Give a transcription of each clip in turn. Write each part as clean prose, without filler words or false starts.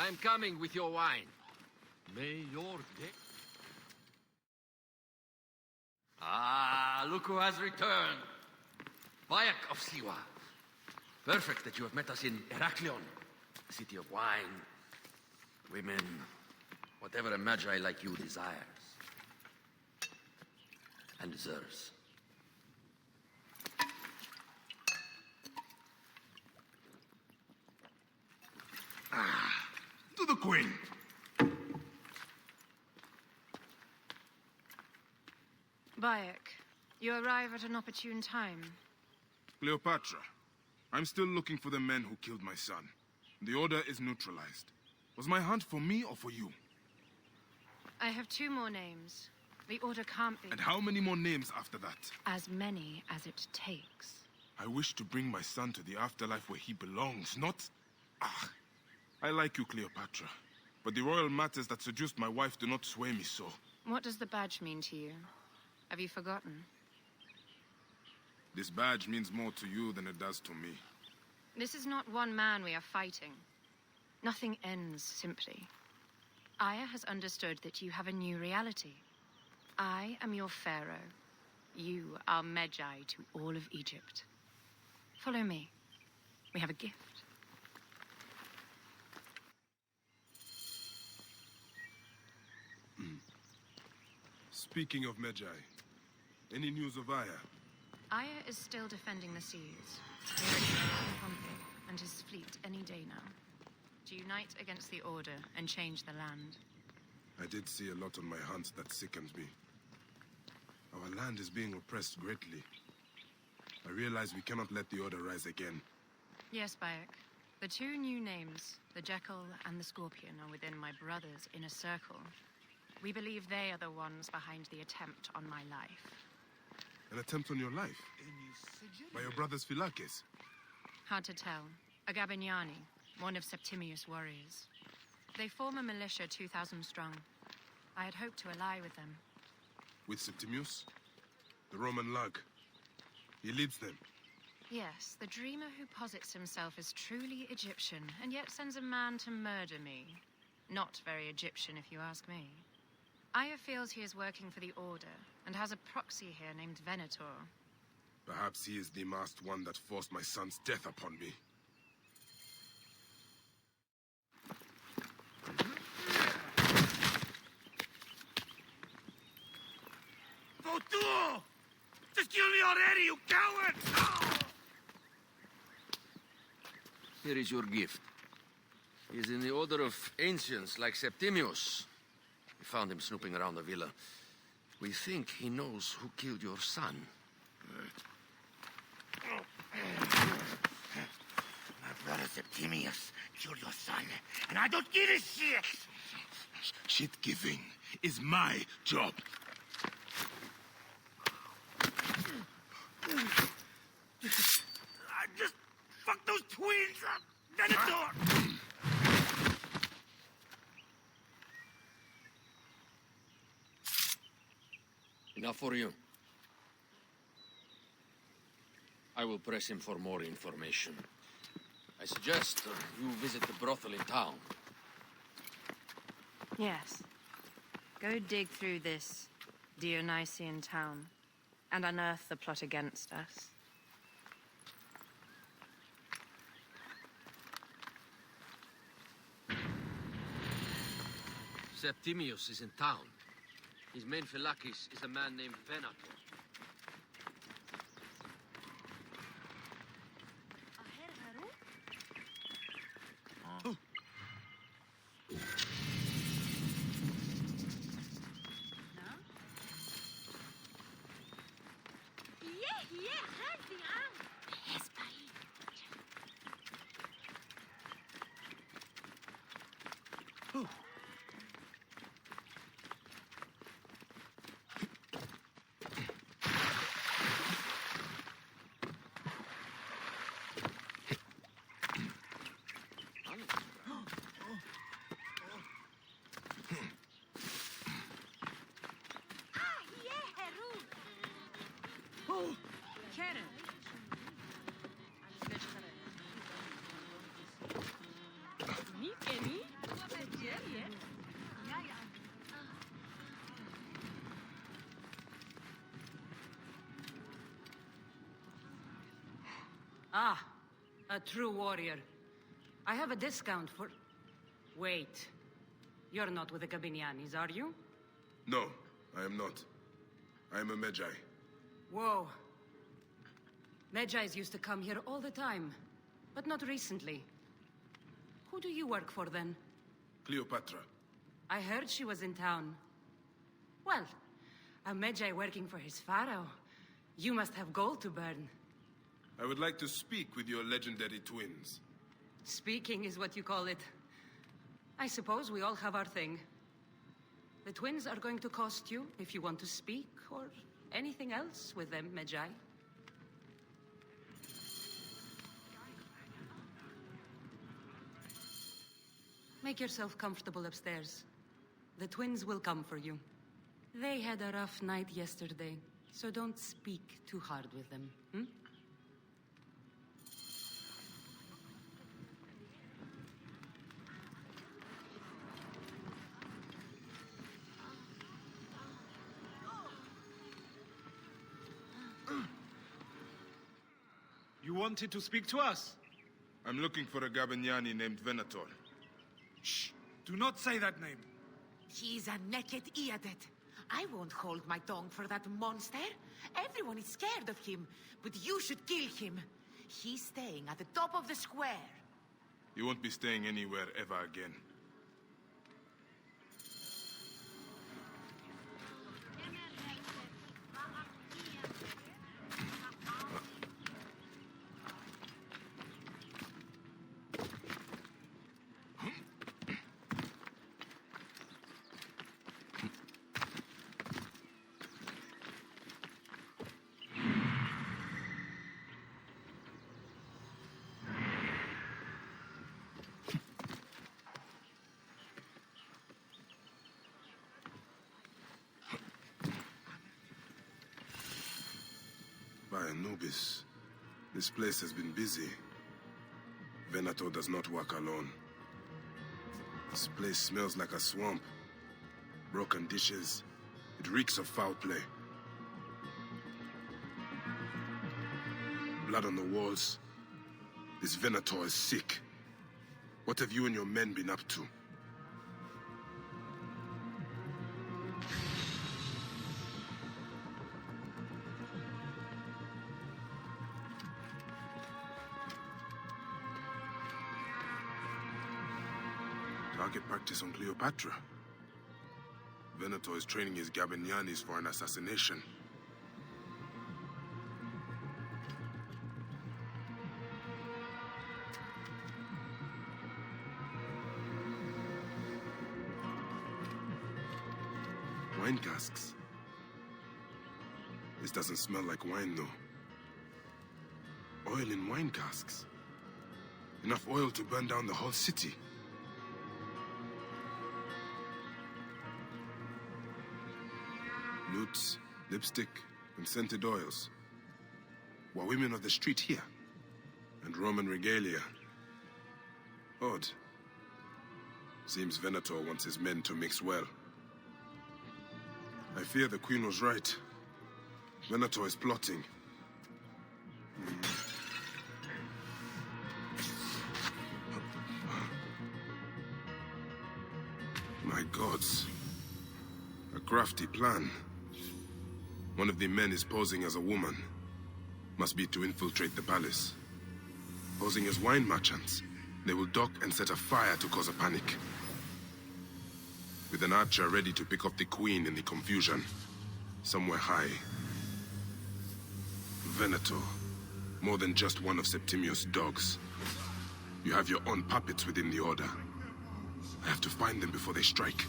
I'm coming with your wine. May your day... Ah, look who has returned. Bayek of Siwa. Perfect that you have met us in Heraklion, city of wine, women, whatever a Medjay like you desires. And deserves. To the Queen! Bayek, you arrive at an opportune time. Cleopatra, I'm still looking for the men who killed my son. The Order is neutralized. Was my hunt for me or for you? I have 2 more names. The Order can't be... And how many more names after that? As many as it takes. I wish to bring my son to the afterlife where he belongs, not... Ah, I like you, Cleopatra. But the royal matters that seduced my wife do not sway me so. What does the badge mean to you? Have you forgotten? This badge means more to you than it does to me. This is not one man we are fighting. Nothing ends simply. Aya has understood that you have a new reality. I am your Pharaoh. You are Medjay to all of Egypt. Follow me. We have a gift. Speaking of Medjay, any news of Aya? Aya is still defending the seas. We are expecting Pompey and his fleet any day now. To unite against the Order and change the land. I did see a lot on my hunt that sickens me. Our land is being oppressed greatly. I realize we cannot let the Order rise again. Yes, Bayek. The 2 new names, the Jackal and the Scorpion, are within my brother's inner circle. We believe they are the ones behind the attempt on my life. An attempt on your life? By your brother's Philakes? Hard to tell. A Gabignani, one of Septimius' warriors. They form a militia 2,000 strong. I had hoped to ally with them. With Septimius? The Roman lug? He leads them? Yes, the dreamer who posits himself as truly Egyptian, and yet sends a man to murder me. Not very Egyptian, if you ask me. Aya feels he is working for the Order, and has a proxy here named Venator. Perhaps he is the masked one that forced my son's death upon me. Votu! Just kill me already, you coward! Oh! Here is your gift. He is in the order of ancients like Septimius. We found him snooping around the villa. We think he knows who killed your son. My brother Septimius killed your son, and I don't give a shit! Shit-giving is my job. I just fucked those twins up! Venator! Enough for you. I will press him for more information. I suggest you visit the brothel in town. Yes. Go dig through this Dionysian town and unearth the plot against us. Septimius is in town. His main Philakes is a man named Venator. Ah, a true warrior. I have a discount for... Wait. You're not with the Gabinianis, are you? No, I am not. I am a Medjay. Whoa. Medjays used to come here all the time, but not recently. Who do you work for, then? Cleopatra. I heard she was in town. Well, a Medjay working for his Pharaoh. You must have gold to burn. I would like to speak with your legendary twins. Speaking is what you call it. I suppose we all have our thing. The twins are going to cost you if you want to speak, or anything else with them, Medjay. Make yourself comfortable upstairs. The twins will come for you. They had a rough night yesterday, so don't speak too hard with them, hmm? You wanted to speak to us? I'm looking for a Gabiniani named Venator. Shh! Do not say that name. He's a naked idiot. I won't hold my tongue for that monster. Everyone is scared of him, but you should kill him. He's staying at the top of the square. You won't be staying anywhere ever again. By Anubis, this place has been busy. Venator does not work alone. This place smells like a swamp. Broken dishes. It reeks of foul play. Blood on the walls. This Venator is sick. What have you and your men been up to? Target practice on Cleopatra. Venator is training his Gabinianis for an assassination. Wine casks. This doesn't smell like wine, though. Oil in wine casks. Enough oil to burn down the whole city. Lutes, lipstick, and scented oils. Were women of the street here? And Roman regalia. Odd. Seems Venator wants his men to mix well. I fear the Queen was right. Venator is plotting. My gods. A crafty plan. One of the men is posing as a woman. Must be to infiltrate the palace. Posing as wine merchants, they will dock and set a fire to cause a panic. With an archer ready to pick off the queen in the confusion. Somewhere high. Venator. More than just one of Septimius' dogs. You have your own puppets within the Order. I have to find them before they strike.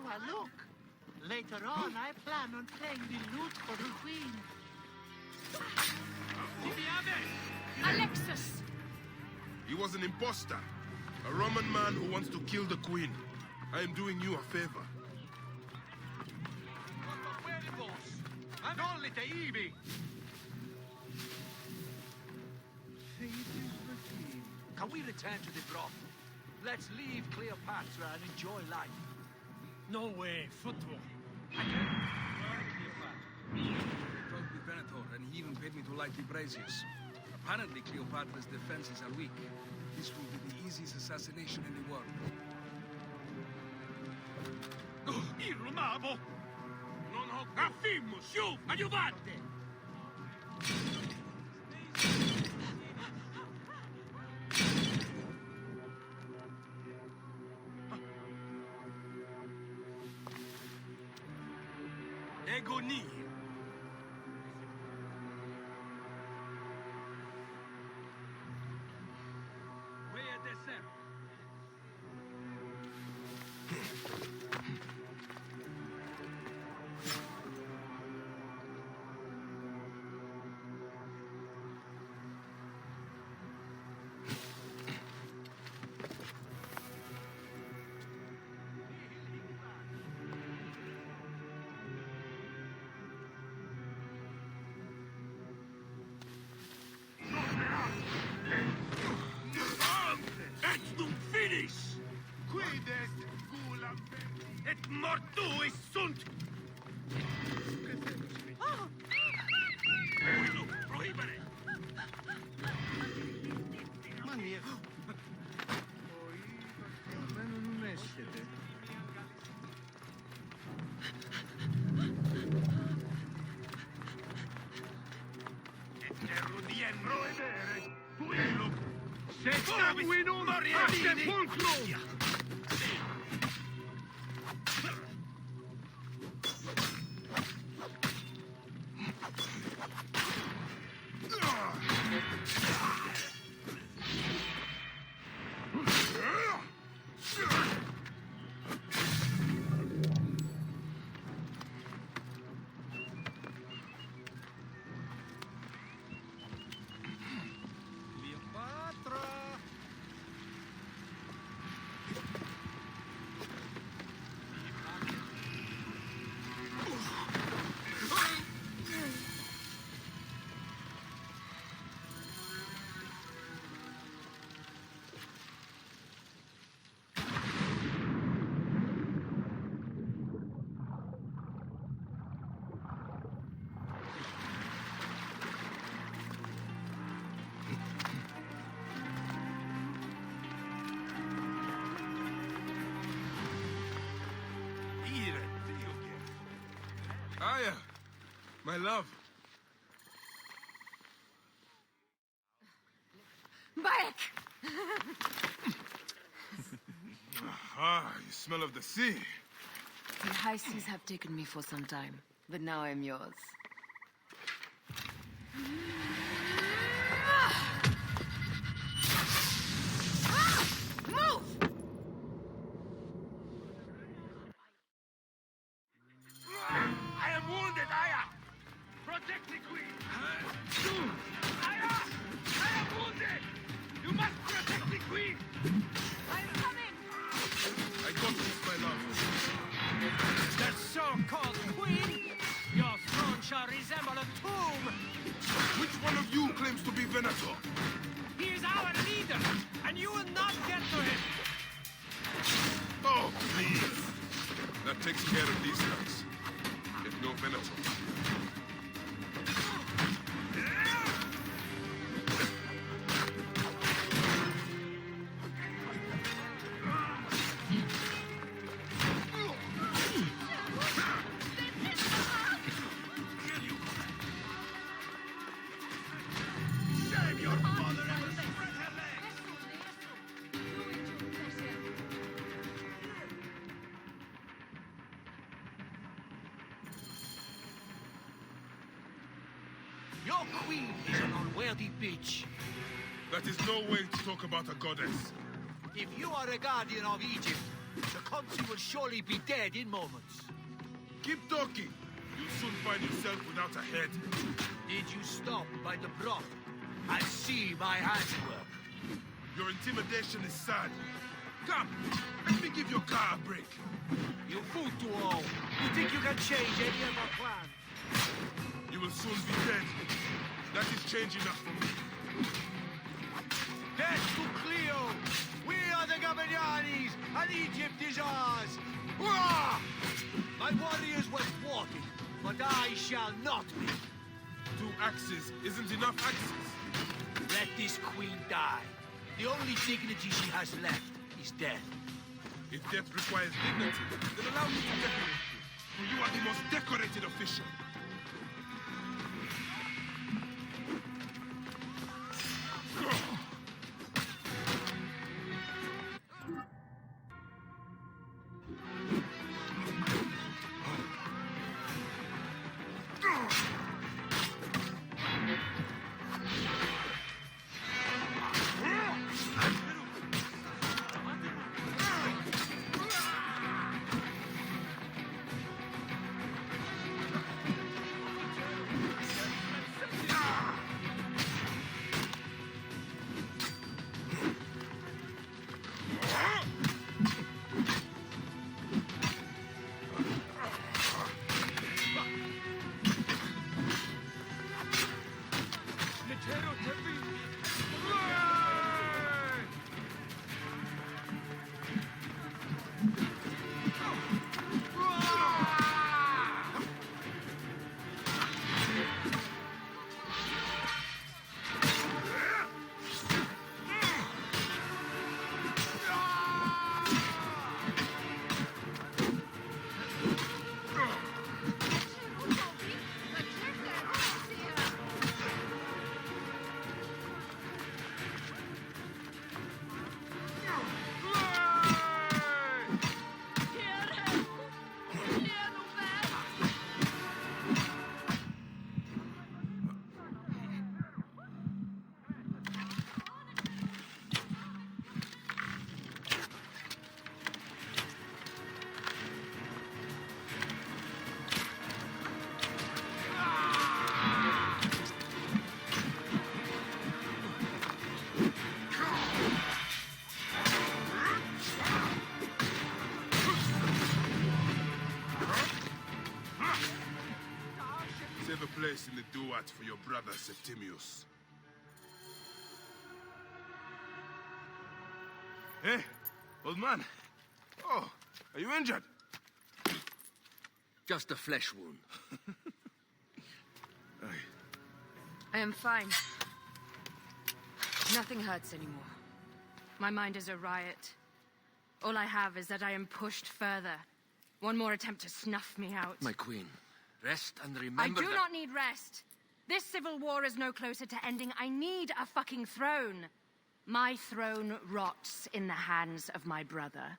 Well, look. Later on, I plan on playing the lute for the queen. Alexis! He was an imposter. A Roman man who wants to kill the queen. I am doing you a favor. Can we return to the broth? Let's leave Cleopatra and enjoy life. No way, football. I talked with Venator, and he even paid me to light the braziers. Apparently, Cleopatra's defenses are weak. This will be the easiest assassination in the world. Irrumabo! Non ho affimmo, su, aiutate! Agonia. Where the sir? Et mortuis sunt! Prohibere! Eterudien roedere! Tuilo! Se sanguinum sepulcrum! Aya, my love. Bayek! Ah, you smell of the sea. The high seas have taken me for some time, but now I'm yours. Move! I am wounded, Aya! Protect the queen! Aya! I am wounded! You must protect the queen! I'm coming! I got this, my love. The so-called queen? Your throne shall resemble a tomb! Which one of you claims to be Venator? He is our leader, and you will not get to him! Oh, please. That takes care of these guys. If no Venator. Your queen is an unworthy bitch. That is no way to talk about a goddess. If you are a guardian of Egypt, the country will surely be dead in moments. Keep talking. You'll soon find yourself without a head. Did you stop by the broth and see my handiwork? Your intimidation is sad. Come, let me give your car a break. You fool to all. You think you can change any of our plans? You will soon be dead. That is change enough for me. Death to Cleo! We are the Gabanianis, and Egypt is ours! Hurrah! My warriors were thwarted, but I shall not be. 2 axes isn't enough axes. Let this queen die. The only dignity she has left is death. If death requires dignity, then allow me to decorate you. For you are the most decorated official. Place in the duat for your brother Septimius. Hey, old man. Oh, are you injured? Just a flesh wound. I am fine. Nothing hurts anymore. My mind is a riot. All I have is that I am pushed further. One more attempt to snuff me out. My queen, rest and remember I do not need rest. This civil war is no closer to ending. I need a fucking throne. My throne rots in the hands of my brother.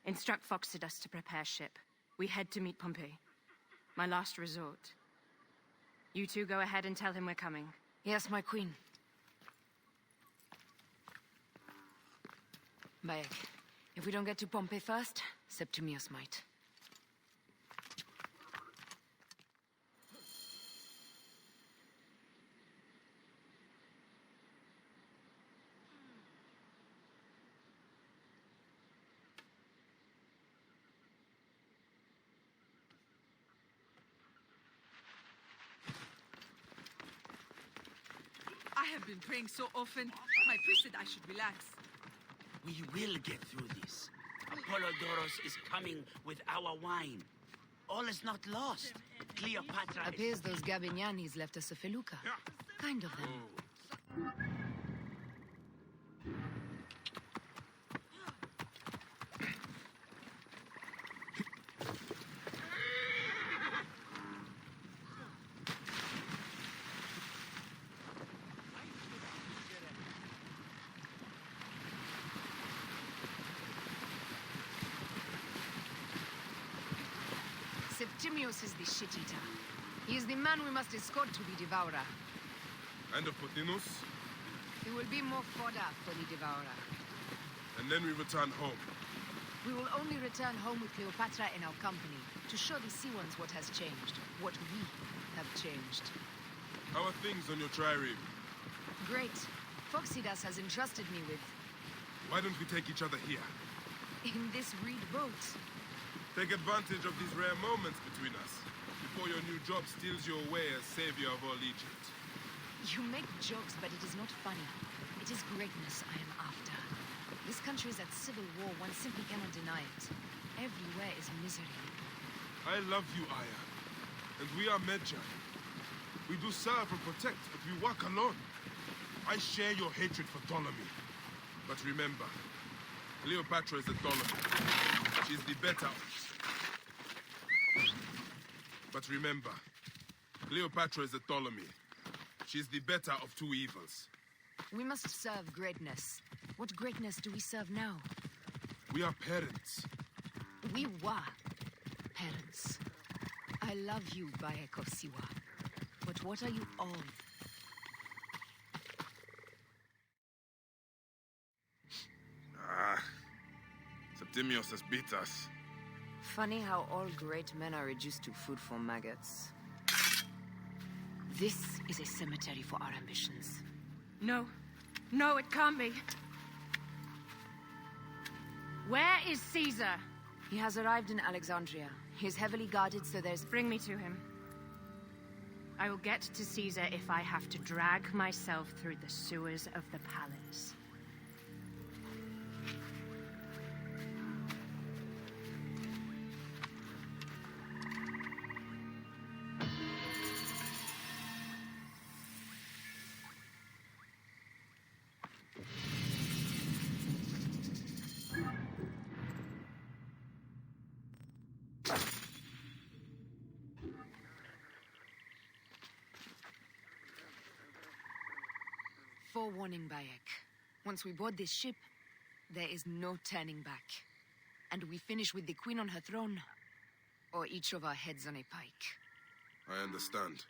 Instruct Foxidus to prepare ship. We head to meet Pompey. My last resort. You two go ahead and tell him we're coming. Yes, my queen. Bayek, if we don't get to Pompey first, Septimius might. I have been praying so often. My priest said I should relax. We will get through this. Apollodorus is coming with our wine. All is not lost. Cleopatra Appears those Gabinianis left us a felucca. Kind of them. Septimius is the shit-eater. He is the man we must escort to the Devourer. And of Pothinus? He will be more fodder for the Devourer. And then we return home. We will only return home with Cleopatra in our company, to show the Sea Ones what has changed, what we have changed. How are things on your trireme? Great. Foxidas has entrusted me with... Why don't we take each other here? in this reed boat. Take advantage of these rare moments between us, before your new job steals you away as savior of all Egypt. You make jokes, but it is not funny. It is greatness I am after. This country is at civil war, one simply cannot deny it. Everywhere is misery. I love you, Aya. And we are Medjay. We do serve and protect, but we work alone. I share your hatred for Ptolemy. But remember, Cleopatra is a Ptolemy. She's the better. But remember, Cleopatra is a Ptolemy. She's the better of two evils. We must serve greatness. What greatness do we serve now? We are parents. We were parents. I love you, Bayek of Siwa. But what are you of? Septimius has beat us. Funny how all great men are reduced to food for maggots. This is a cemetery for our ambitions. No. No, it can't be. Where is Caesar? He has arrived in Alexandria. He is heavily guarded, so there's... Bring me to him. I will get to Caesar if I have to drag myself through the sewers of the palace. Forewarning, Bayek. Once we board this ship, there is no turning back. And we finish with the queen on her throne, or each of our heads on a pike. I understand.